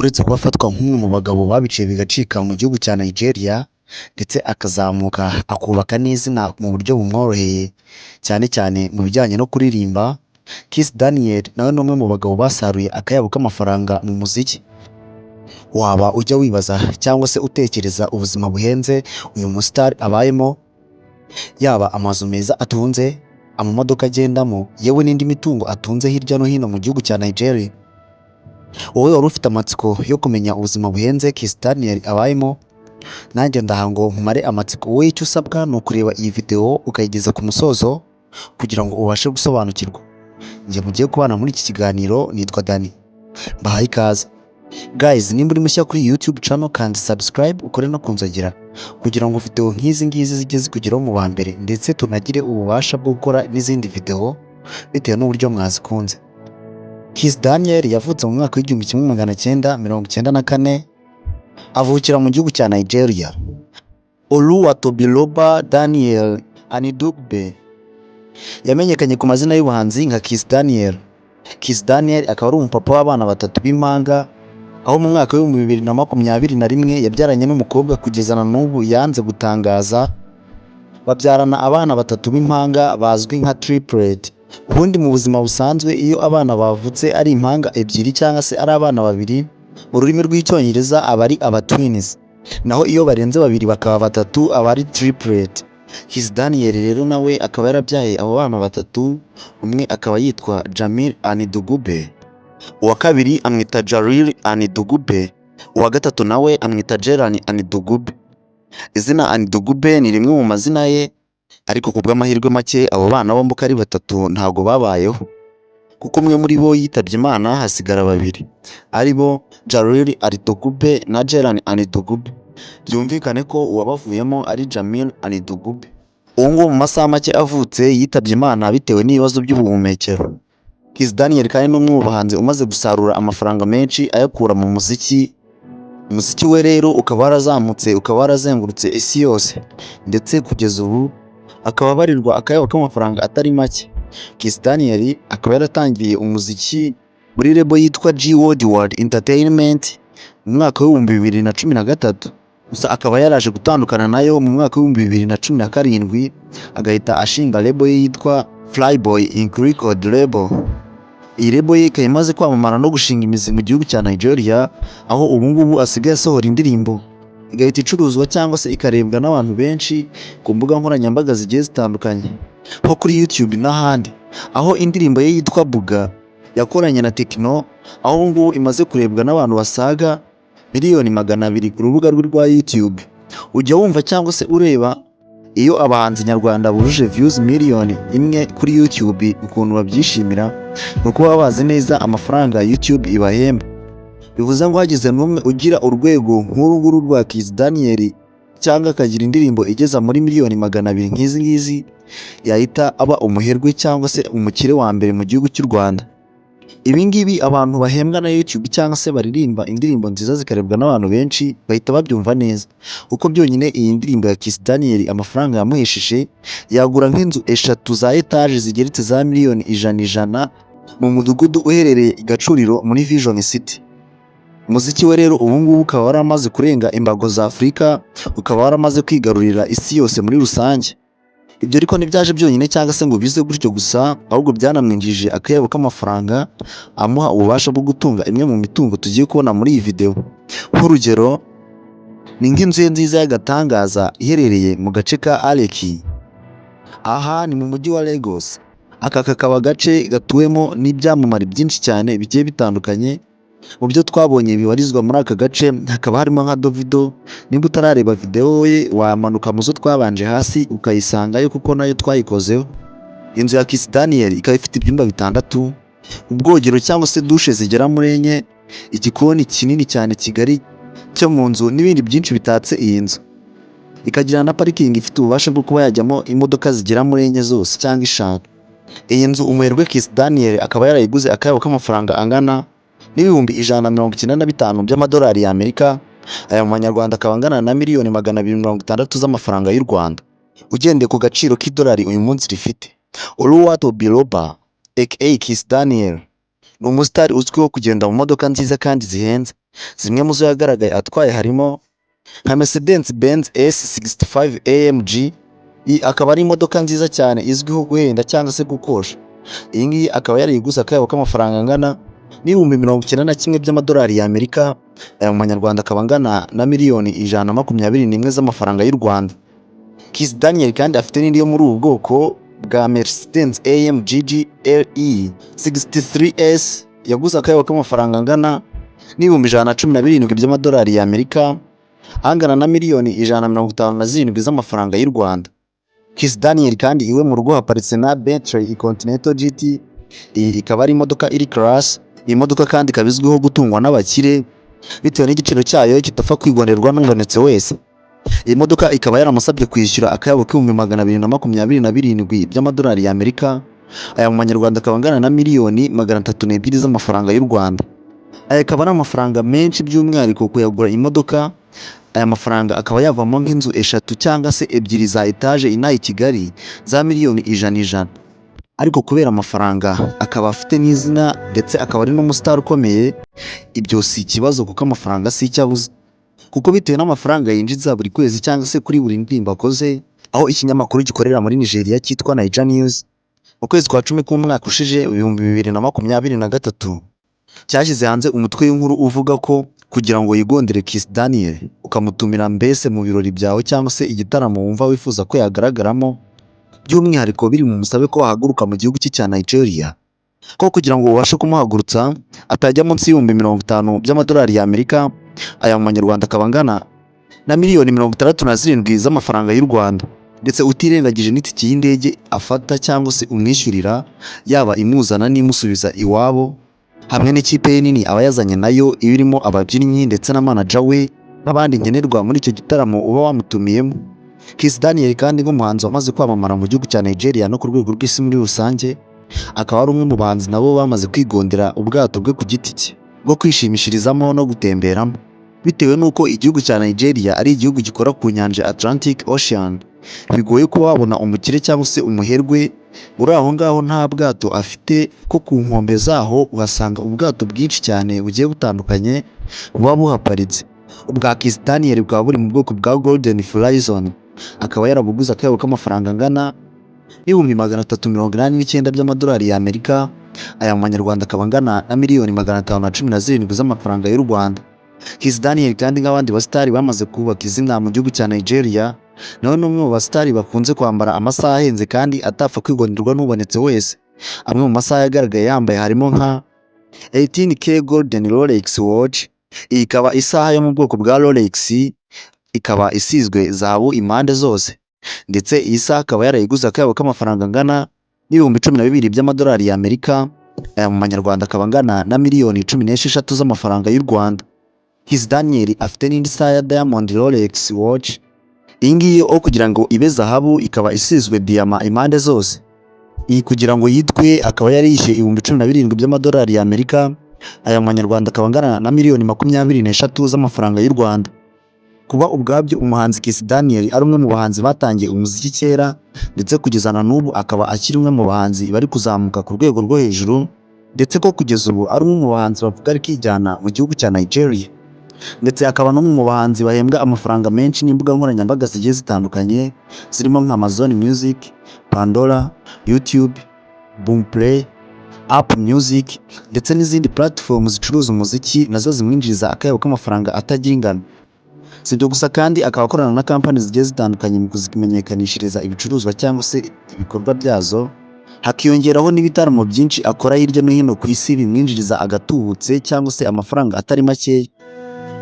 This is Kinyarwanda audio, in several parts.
uretse kuba afatwa nk'umwe mu bagabo babiciye bigacika mu gihugu cya Nigeria ndetse akazamuka akubaka n'izina mu buryo bumworoheye cyane cyane mu bijyanye no kuririmba, Kiss Daniel nawe ni umwe mu bagabo basaruye akayabo k'amafaranga mu muziki. Waba ujya wibaza cyangwa se utekereza ubuzima buhenze uyu musitari abayemo, yaba amazu meza atunze, amamodoka agendamo, yewe n'indi mitungo atunze hirya no hino mu gihugu cya Nigeria. Wowe wari ufite amatsiko yo kumenya ubuzima buhenze Kiss Daniel abayemo, nanjye ndaha ngo nkumare amatsiko. Wowe icyo usabwa ni ukureba iyi video ukayigeza ku musozo kugira ngo ubashe gusobanukirwa. Njye mugiye kubana muri iki kiganiro nitwa Dani, mbahaye ikaze. Guys, nimba uri mushya kuri YouTube channel kandi subscribe ukore no kunzogera kugira ngo video nk'izi ngizi zijye zikugeraho mu ba mbere, ndetse tunagire ububasha bwo gukora n'izindi video bitewe n'uburyo mwazikunze. Kiss Daniel yavutse mu mwaka w'1994 avukira mu gihugu cya Nigeria. Oluwatobiloba Daniel Anidugbe yamenyekanye ku mazina y'ubuhanzi nka Kiss Daniel. Kiss Daniel akaba ari umupapa w'abana batatu b'impanga, aho mu mwaka w'2021 yabyaranye n'umukobwa kugeza na n'ubu yanze gutangaza. Babyarana abana batatu b'impanga bazwi nka triplet. Ubundi mu buzima busanzwe iyo abana bavutse ari impanga ebyiri cyangwa se ari abana babiri, mu rurimi rw'icyongereza aba ari aba twins, naho iyo barenze babiri bakaba batatu aba ari triplet. Kiss Daniel rero nawe akaba yarabyaye abo bana batatu, umwe akaba yitwa Jamil Anidugbe, uwa kabiri amwita Jalil Anidugbe, uwa gatatu nawe amwita Jelan Anidugbe. Izina Anidugbe ni rimwe mu mazina ye, ariko ku bw'amahirwe make abo bana bombi uko ari batatu ntabwo babayeho, kuko umwe muri bo yitabye Imana hasigara babiri, ari bo Jalil Anidugbe na Jelan Anidugbe. Byumvikane ko uwabavuyemo ari Jamil Anidugbe. Uwo nguwo mu masaha make avutse yitabye Imana bitewe n'ibibazo by'ubuhumekero. Kiss Daniel kandi ni umwe mu bahanzi umaze gusarura amafaranga menshi ayakura mu muziki. Umuziki we rero ukaba warazamutse, ukaba warazengurutse isi yose, ndetse kugeza ubu akaba abarirwa akayabo k'amafaranga atari make. Kiss Daniel akaba yaratangiye umuziki muri label yitwa G World Entertainment mu mwaka w'2013, gusa akaba yaraje gutandukana nayo mu mwaka w'2017 agahita ashinga label ye yitwa Flyboy Inc Record Label. Iyi label ye ikaba imaze kwamamara no gushinga imizi mu gihugu cya Nigeria, aho ubu ngubu asigaye asohora indirimbo igahita icuruzwa cyangwa se ikarebwa n'abantu benshi ku mbuga nkoranyambaga zigiye zitandukanye nko kuri YouTube n'ahandi, aho indirimbo ye yitwa Buga yakoranye na Tekno, aho ubu ngubu imaze kurebwa n'abantu basaga 200,000 ku rubuga rwe rwa YouTube. Ujya wumva cyangwa se ureba iyo abahanzi nyarwanda bujuje views 1,000,000 kuri YouTube ukuntu babyishimira, nuko baba bazi neza amafaranga YouTube ibahemba. Bivuze ngo hagize n'umwe ugira urwego nk'uru rwa Kiss Daniel cyangwa akagira indirimbo igeza muri 200,000 nk'izi ngizi, yahita aba umuherwe cyangwa se umukire wa mbere mu gihugu cy'u Rwanda. Ibi ngibi abantu bahembwa na YouTube cyangwa se baririmba indirimbo nziza zikarebwa n'abantu benshi bahita babyumva neza, kuko byonyine iyi ndirimbo ya Kiss Daniel amafaranga yamuhesheje yagura nk'inzu 3 za etaje zigeretse za miliyoni 100 mu mudugudu uherereye i Gacuriro muri Vision City. Umuziki we rero ubu ngubu ukaba waramaze kurenga imbago za Afurika, ukaba waramaze kwigarurira isi yose muri rusange. Ibyo ariko ntibyaje byonyine cyangwa se ngo bize gutyo gusa, ahubwo byanamwinjije akayabo k'amafaranga amuha ububasha bwo gutunga imwe mu mitungo tugiye kubona muri iyi video. Nk'urugero ni nk'inzu ye nziza y'agatangaza iherereye mu gace ka Aleki. Aha ni mu mujyi wa Lagos. Aka kakaba agace gatuwemo n'ibyamamare byinshi cyane bigiye bitandukanye. Mu byo twabonye bibarizwa muri aka gace hakaba harimo nka Davido. Nimba utarareba video ye wamanuka mu zo twabanje hasi ukayisangayo kuko nayo twayikozeho. Inzu ya Kiss Daniel ikaba ifite ibyumba 6, ubwogero cyangwa se douche zigera muri 4, igikoni kinini cyane kigari cyo mu nzu n'ibindi byinshi bitatse iyi nzu. Ikagira na parking ifite ububasha bwo kuba yajyamo imodoka zigera muri 4 zose cyangwa 5. Iyi nzu umuherwe Kiss Daniel akaba yarayiguze akayabo k'amafaranga angana n'ibihumbi 195 by'amadolari y'Amerika. Aya mu manyarwanda akaba angana na miliyoni 260 z'amafaranga y'u Rwanda, ugendeye ku gaciro k'idolari uyu munsi rifite. Oluwatobiloba aka Kiss Daniel Ni umusitari uzwiho kugenda mu modoka nziza kandi zihenze. Zimwe mu zo yagaragaye atwaye harimo nka Mercedes Benz S65 AMG. Iyi akaba ari imodoka nziza cyane izwiho guhenda cyangwa se gukosha. Iyi ngiyi akaba yarayiguze akayabo k'amafaranga angana n'ibihumbi 91 by'amadolari y'Amerika. Aya mu manyarwanda akaba angana na miliyoni 121 z'amafaranga y'u Rwanda. Kiss Daniel kandi afite n'indi yo muri ubu bwoko bwa Mercedes AMG GLE 63S yaguze akayabo k'amafaranga angana n'ibihumbi 117 by'amadolari y'Amerika, angana na miliyoni 157 z'amafaranga y'u Rwanda. Kiss Daniel kandi iwe mu rugo haparitse na Bentley Continental GT. Iyi ikaba ari imodoka iri class. Iyi modoka kandi ikaba izwiho gutungwa n'abakire bitewe n'igiciro cyayo kitapfa kwigonderwa n'ubonetse wese. Iyi modoka ikaba yaramusabye kwishyura akayabo k'ibihumbi 227 by'amadolari y'Amerika. Aya mu manyarwanda akaba angana na miliyoni 302 z'amafaranga y'u Rwanda. Aya akaba ari amafaranga menshi by'umwihariko kuyagura imodoka. Aya mafaranga akaba yavamo nk'inzu 3 cyangwa se 2 za etaje inaha i Kigali za miliyoni 100. Ariko kubera amafaranga akaba afite n'izina ndetse akaba ari n'umusitari ukomeye, ibyo si ikibazo kuko amafaranga si icyo abuze. Kuko bitewe n'amafaranga yinjiza buri kwezi cyangwa se kuri buri ndirimbo akoze, aho ikinyamakuru gikorera muri Nigeria cyitwa Niger News mu kwezi kwa 10 k'umwaka ushije 2023 cyashyize hanze umutwe w'inkuru uvuga ko kugira ngo yigondere Kiss Daniel ukamutumira mbese mu birori byawe cyangwa se igitaramo wumva wifuza ko yagaragaramo, by'umwihariko biri mu musabe ko wahaguruka mu gihugu cye cya Nigeria, ko kugira ngo ubashe kumuhagurutsa atajya munsi y'ibihumbi 50 by'amadolari y'Amerika. Aya mu manyarwanda akaba angana na miliyoni 67 z'amafaranga y'u Rwanda, ndetse utirengagije n'itike y'indege afata cyangwa se umwishyurira, yaba imuzana n'imusubiza iwabo, hamwe n'ikipe ye nini aba yazanye nayo ibirimo ababyinnyi ndetse na manager we n'abandi nkenerwa muri icyo gitaramo uba wamutumiyemo. Kiss Daniel kandi nk'umuhanzi wamaze kwamamara mu gihugu cya Nigeria no ku rwego rw'isi muri rusange, akaba ari umwe mu bahanzi nabo bamaze kwigondera ubwato bwe ku giti cye bwo kwishimishirizamo no gutemberamo, bitewe n'uko igihugu cya Nigeria ari igihugu gikora ku nyanja Atlantic Ocean. Bigoye kuba wabona umukire cyangwa se umuherwe uri aho ngaho nta bwato afite, ko ku nkombe zaho uhasanga ubwato bwinshi cyane bugiye butandukanye buba buhaparitse. Ubwa Kiss Daniel bukaba buri mu bwoko bwa Golden Horizon, akaba yarabuguze akayabo k'amafaranga angana n'ibihumbi 389 by'amadolari y'Amerika. Aya mu manyarwanda akaba angana na miliyoni 517 z'amafaranga y'u Rwanda. Kiss Daniel kandi nk'abandi basitari bamaze kubaka izina mu gihugu cya Nigeria, nawe ni umwe mu basitari bakunze kwambara amasaha ahenze kandi atapfa kwigonderwa n'ubonetse wese. Amwe mu masaha yagaragaye yambaye harimo nka 18K Golden Rolex Watch. Iyi ikaba isaha yo mu bwoko bwa Rolex, ikaba isizwe zahabu impande zose, ndetse iyi saha akaba yarayiguze akayabo k'amafaranga angana n'ibihumbi 12 by'amadolari y'Amerika. Aya mu manyarwanda akaba angana na miliyoni 16 z'amafaranga y'u Rwanda. Kiss Daniel afite n'indi saha ya Diamond Rolex Watch. Iyi ngiyi aho kugira ngo ibe zahabu ikaba isizwe diyama impande zose. Iyi kugira ngo yitwe akaba yari yishyuye ibihumbi 17 by'amadolari y'Amerika. Aya mu manyarwanda akaba angana na miliyoni 23 z'amafaranga y'u Rwanda. Kuba ubwabyo umuhanzi Kiss Daniel ari umwe mu bahanzi batangiye umuziki kera, ndetse kugeza na n'ubu akaba akiri umwe mu bahanzi bari kuzamuka ku rwego rwo hejuru, ndetse ko kugeza ubu ari umwe mu bahanzi bavuga ari kijyana mu gihugu cya Nigeria, ndetse akaba n'umwe mu bahanzi bahembwa amafaranga menshi n'imbuga nkoranyambaga zigiye zitandukanye zirimo nka Amazon Music, Pandora, YouTube, Boomplay, Apple Music ndetse n'izindi platform zicuruza umuziki nazo zimwinjiriza akayabo k'amafaranga atagira ingano. Si ibyo gusa kandi akaba akorana na kampani zigiye zitandukanye mu kuzimenyekanishiriza ibicuruzwa cyangwa se ibikorwa byazo, hakiyongeraho n'ibitaramo byinshi akora hirya no hino ku isi bimwinjiriza agatubutse cyangwa se amafaranga atari makeya.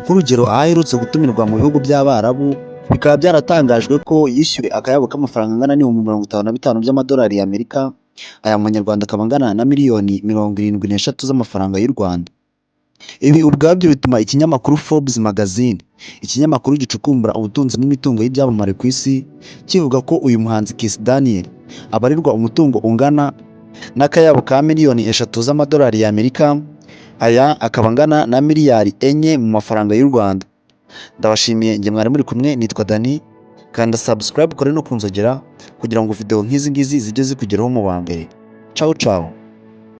Nk'urugero, aho aherutse gutumirwa mu bihugu by'Abarabu, bikaba byaratangajwe ko yishyuwe akayabo k'amafaranga angana n'ibihumbi 55 by'amadolari y'Amerika. Aya mu manyarwanda akaba angana na miliyoni 73 z'amafaranga y'u Rwanda. Ibi ubwabyo bituma ikinyamakuru Forbes Magazine, ikinyamakuru gicukumbura ubutunzi n'imitungo y'ibyamamare ku isi, kivuga ko uyu muhanzi Kiss Daniel abarirwa umutungo ungana n'akayabo ka miliyoni 3 z'amadolari y'Amerika. Aya akaba angana na miliyari 4 mu mafaranga y'u Rwanda. Ndabashimiye, njye mwari muri kumwe, nitwa Dani. Kanda subscribe kore no kunzogera kugira ngo video nk'izi ngizi zijye zikugeraho mu wa mbere. Ciao ciao.